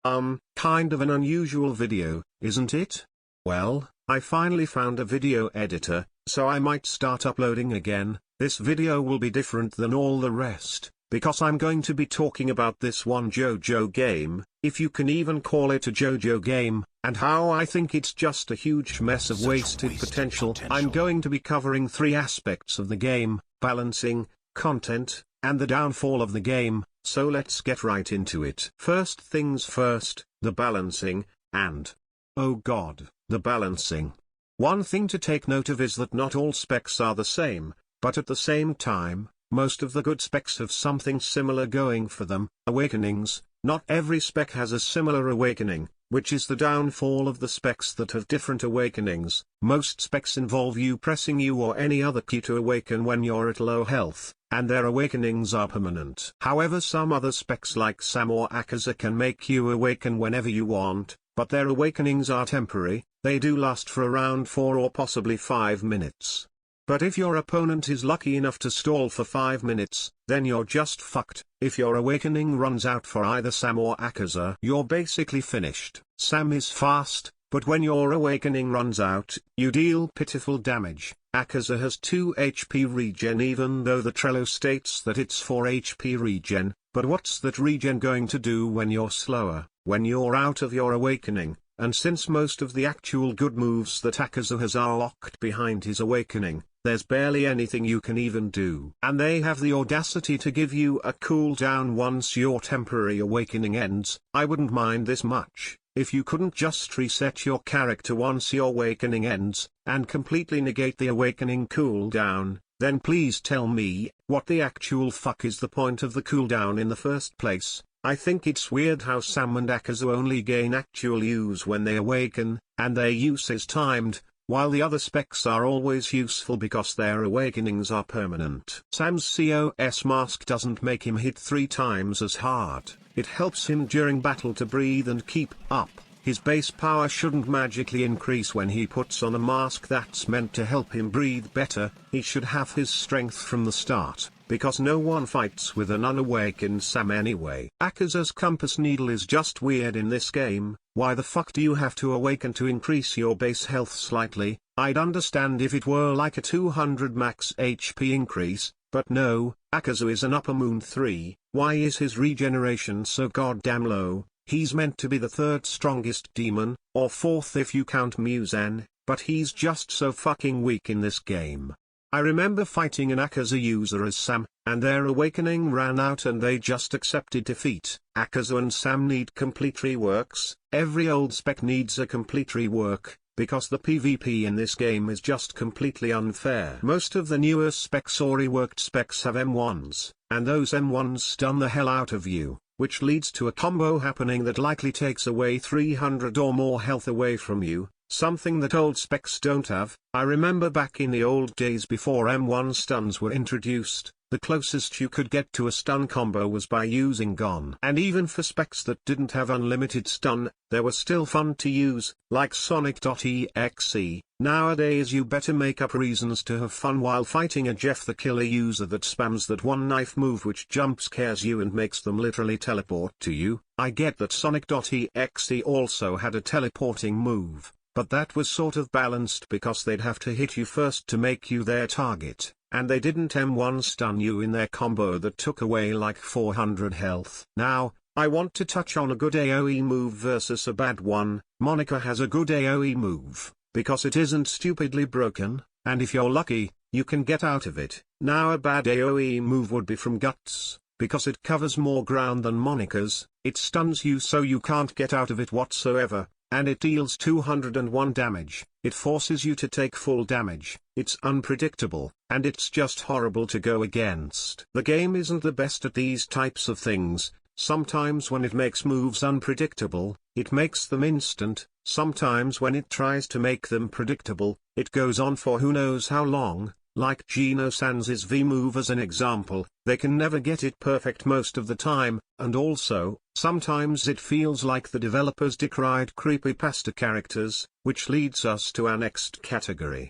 Kind of an unusual video, isn't it? Well, I finally found a video editor, so I might start uploading again. This video will be different than all the rest, because I'm going to be talking about this one JoJo game, if you can even call it a JoJo game, and how I think it's just a huge mess of wasted potential. I'm going to be covering 3 aspects of the game: balancing, content, and the downfall of the game, so let's get right into it. First things first, the balancing, and oh god, the balancing. One thing to take note of is that not all specs are the same, but at the same time, most of the good specs have something similar going for them. Awakenings, not every spec has a similar awakening, which is the downfall of the specs that have different awakenings. Most specs involve you pressing U or any other key to awaken when you're at low health, and their awakenings are permanent. However, some other specs like Sam or Akaza can make you awaken whenever you want, but their awakenings are temporary. They do last for around 4 or possibly 5 minutes. But if your opponent is lucky enough to stall for 5 minutes, then you're just fucked. If your awakening runs out for either Sam or Akaza, you're basically finished. Sam is fast, but when your awakening runs out, you deal pitiful damage. Akaza has 2 HP regen even though the Trello states that it's 4 HP regen, but what's that regen going to do when you're slower, when you're out of your awakening? And since most of the actual good moves that Akaza has are locked behind his awakening, there's barely anything you can even do. And they have the audacity to give you a cooldown once your temporary awakening ends. I wouldn't mind this much, if you couldn't just reset your character once your awakening ends, and completely negate the awakening cooldown. Then please tell me, what the actual fuck is the point of the cooldown in the first place? I think it's weird how Sam and Akaza only gain actual use when they awaken, and their use is timed, while the other specs are always useful because their awakenings are permanent. Sam's COS mask doesn't make him hit 3 times as hard. It helps him during battle to breathe and keep up. His base power shouldn't magically increase when he puts on a mask that's meant to help him breathe better. He should have his strength from the start, because no one fights with an unawakened Sam anyway. Akaza's compass needle is just weird in this game. Why the fuck do you have to awaken to increase your base health slightly? I'd understand if it were like a 200 max HP increase, but no. Akaza is an Upper Moon 3, why is his regeneration so goddamn low? He's meant to be the 3rd strongest demon, or 4th if you count Muzan, but he's just so fucking weak in this game. I remember fighting an Akaza user as Sam, and their awakening ran out and they just accepted defeat. Akaza and Sam need complete reworks. Every old spec needs a complete rework, because the PvP in this game is just completely unfair. Most of the newer specs or reworked specs have M1s, and those M1s stun the hell out of you, which leads to a combo happening that likely takes away 300 or more health away from you. Something that old specs don't have. I remember back in the old days before M1 stuns were introduced, the closest you could get to a stun combo was by using Gon. And even for specs that didn't have unlimited stun, they were still fun to use, like Sonic.exe. Nowadays you better make up reasons to have fun while fighting a Jeff the Killer user that spams that one knife move which jump scares you and makes them literally teleport to you. I get that Sonic.exe also had a teleporting move, but that was sort of balanced because they'd have to hit you first to make you their target, and they didn't M1 stun you in their combo that took away like 400 health. Now, I want to touch on a good AoE move versus a bad one. Monika has a good AoE move, because it isn't stupidly broken, and if you're lucky, you can get out of it. Now a bad AoE move would be from Guts, because it covers more ground than Monika's, it stuns you so you can't get out of it whatsoever, and it deals 201 damage. It forces you to take full damage. It's unpredictable, and it's just horrible to go against. The game isn't the best at these types of things. Sometimes when it makes moves unpredictable, it makes them instant. Sometimes when it tries to make them predictable, it goes on for who knows how long. Like Geno Sans's V-move as an example, they can never get it perfect most of the time, and also, sometimes it feels like the developers decried creepypasta characters, which leads us to our next category.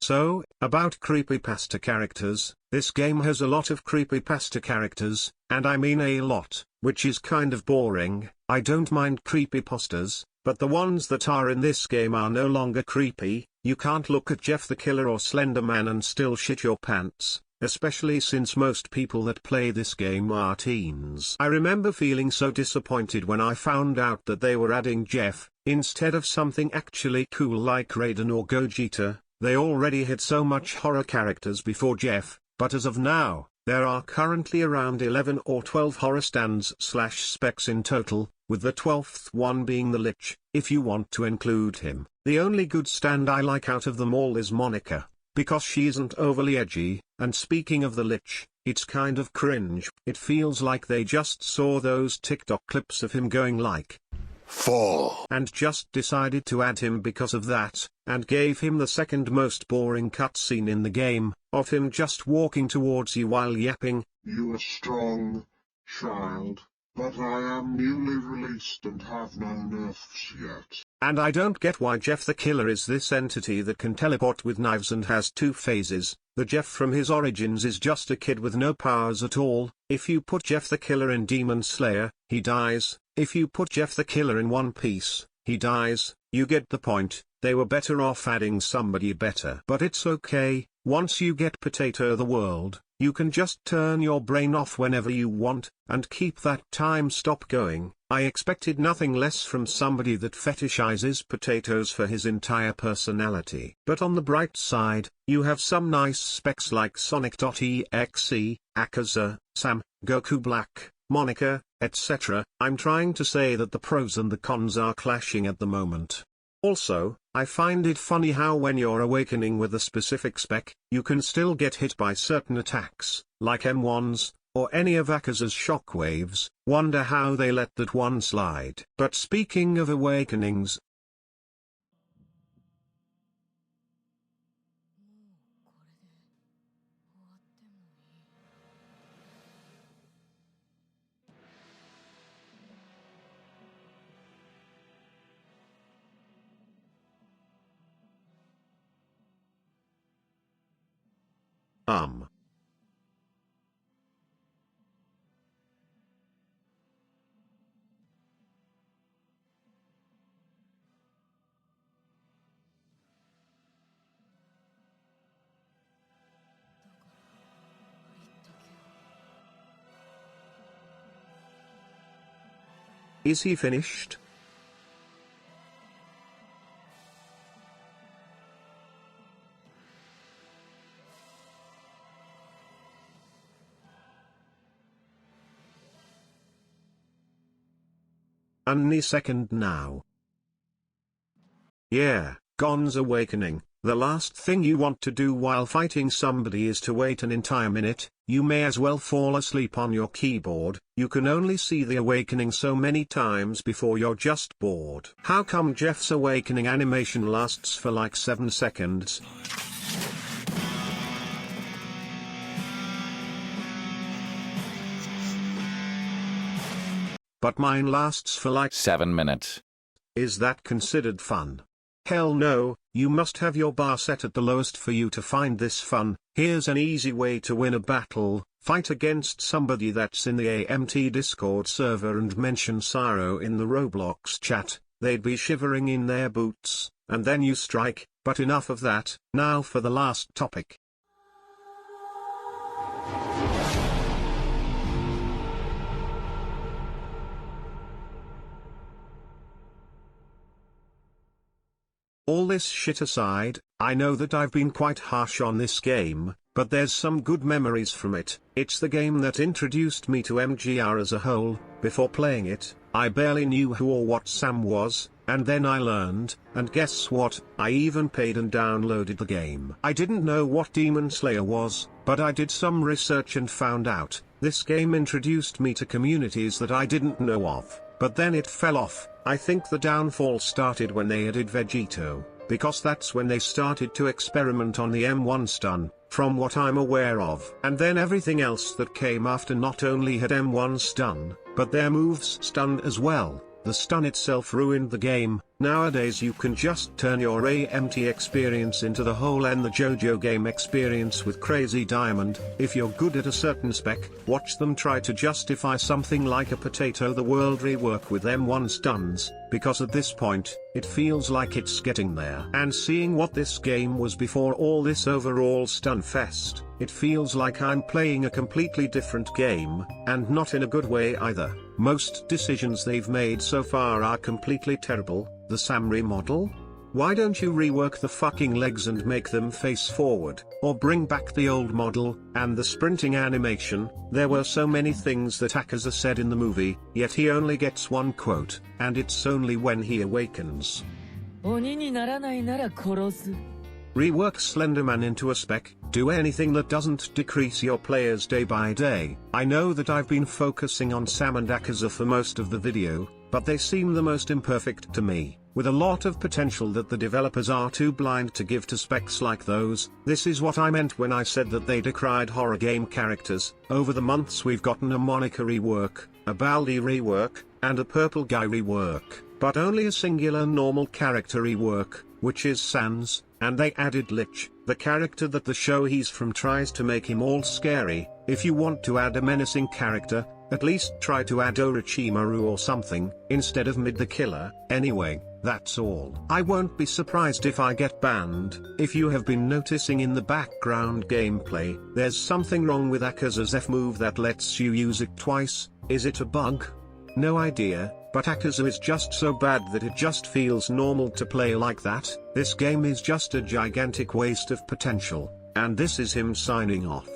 So, about creepypasta characters, this game has a lot of creepypasta characters, and I mean a lot, which is kind of boring. I don't mind creepypastas, but the ones that are in this game are no longer creepy. You can't look at Jeff the Killer or Slender Man and still shit your pants, especially since most people that play this game are teens. I remember feeling so disappointed when I found out that they were adding Jeff, instead of something actually cool like Raiden or Gogeta. They already had so much horror characters before Jeff, but as of now, there are currently around 11 or 12 horror stands/specs in total, with the 12th one being the Lich, if you want to include him. The only good stand I like out of them all is Monica, because she isn't overly edgy, and speaking of the Lich, it's kind of cringe. It feels like they just saw those TikTok clips of him going like, "Fall," and just decided to add him because of that, and gave him the second most boring cutscene in the game, of him just walking towards you while yapping, "You are strong, child, but I am newly released and have no nerfs yet." And I don't get why Jeff the Killer is this entity that can teleport with knives and has two phases. The Jeff from his origins is just a kid with no powers at all. If you put Jeff the Killer in Demon Slayer, he dies. If you put Jeff the Killer in One Piece, he dies. You get the point. They were better off adding somebody better. But it's okay, once you get Potato the World, you can just turn your brain off whenever you want, and keep that time stop going. I expected nothing less from somebody that fetishizes potatoes for his entire personality. But on the bright side, you have some nice specs like Sonic.exe, Akaza, Sam, Goku Black, Monica, etc. I'm trying to say that the pros and the cons are clashing at the moment. Also, I find it funny how when you're awakening with a specific spec, you can still get hit by certain attacks, like M1s, or any of Akaza's shockwaves. Wonder how they let that one slide. But speaking of awakenings, is he finished? Any second now. Yeah, Gon's awakening. The last thing you want to do while fighting somebody is to wait an entire minute. You may as well fall asleep on your keyboard. You can only see the awakening so many times before you're just bored. How come Jeff's awakening animation lasts for like 7 seconds? But mine lasts for like 7 minutes. Is that considered fun? Hell no, you must have your bar set at the lowest for you to find this fun. Here's an easy way to win a battle: fight against somebody that's in the AMT Discord server and mention Cyro in the Roblox chat. They'd be shivering in their boots, and then you strike. But enough of that, now for the last topic. All this shit aside, I know that I've been quite harsh on this game, but there's some good memories from it. It's the game that introduced me to MGR as a whole. Before playing it, I barely knew who or what Sam was, and then I learned, and guess what, I even paid and downloaded the game. I didn't know what Demon Slayer was, but I did some research and found out. This game introduced me to communities that I didn't know of, but then it fell off. I think the downfall started when they added Vegito, because that's when they started to experiment on the M1 stun, from what I'm aware of. And then everything else that came after not only had M1 stun, but their moves stun as well. The stun itself ruined the game. Nowadays you can just turn your AMT experience into the whole and the JoJo game experience with Crazy Diamond. If you're good at a certain spec, watch them try to justify something like a Potato the World rework with M1 stuns, because at this point, it feels like it's getting there. And seeing what this game was before all this overall stun fest, it feels like I'm playing a completely different game, and not in a good way either. Most decisions they've made so far are completely terrible. The Samri model? Why don't you rework the fucking legs and make them face forward, or bring back the old model, and the sprinting animation? There were so many things that Akaza said in the movie, yet he only gets one quote, and it's only when he awakens. 鬼にならないなら殺す. Rework Slenderman into a spec, do anything that doesn't decrease your players day by day. I know that I've been focusing on Sam and Akaza for most of the video, but they seem the most imperfect to me, with a lot of potential that the developers are too blind to give to specs like those. This is what I meant when I said that they decried horror game characters. Over the months we've gotten a Monica rework, a Baldi rework, and a Purple Guy rework, but only a singular normal character rework, which is Sans, and they added Lich, the character that the show he's from tries to make him all scary. If you want to add a menacing character, at least try to add Orochimaru or something, instead of Mid the Killer. Anyway, that's all. I won't be surprised if I get banned. If you have been noticing in the background gameplay, there's something wrong with Akaza's F move that lets you use it twice. Is it a bug? No idea, but Akaza is just so bad that it just feels normal to play like that. This game is just a gigantic waste of potential, and this is him signing off.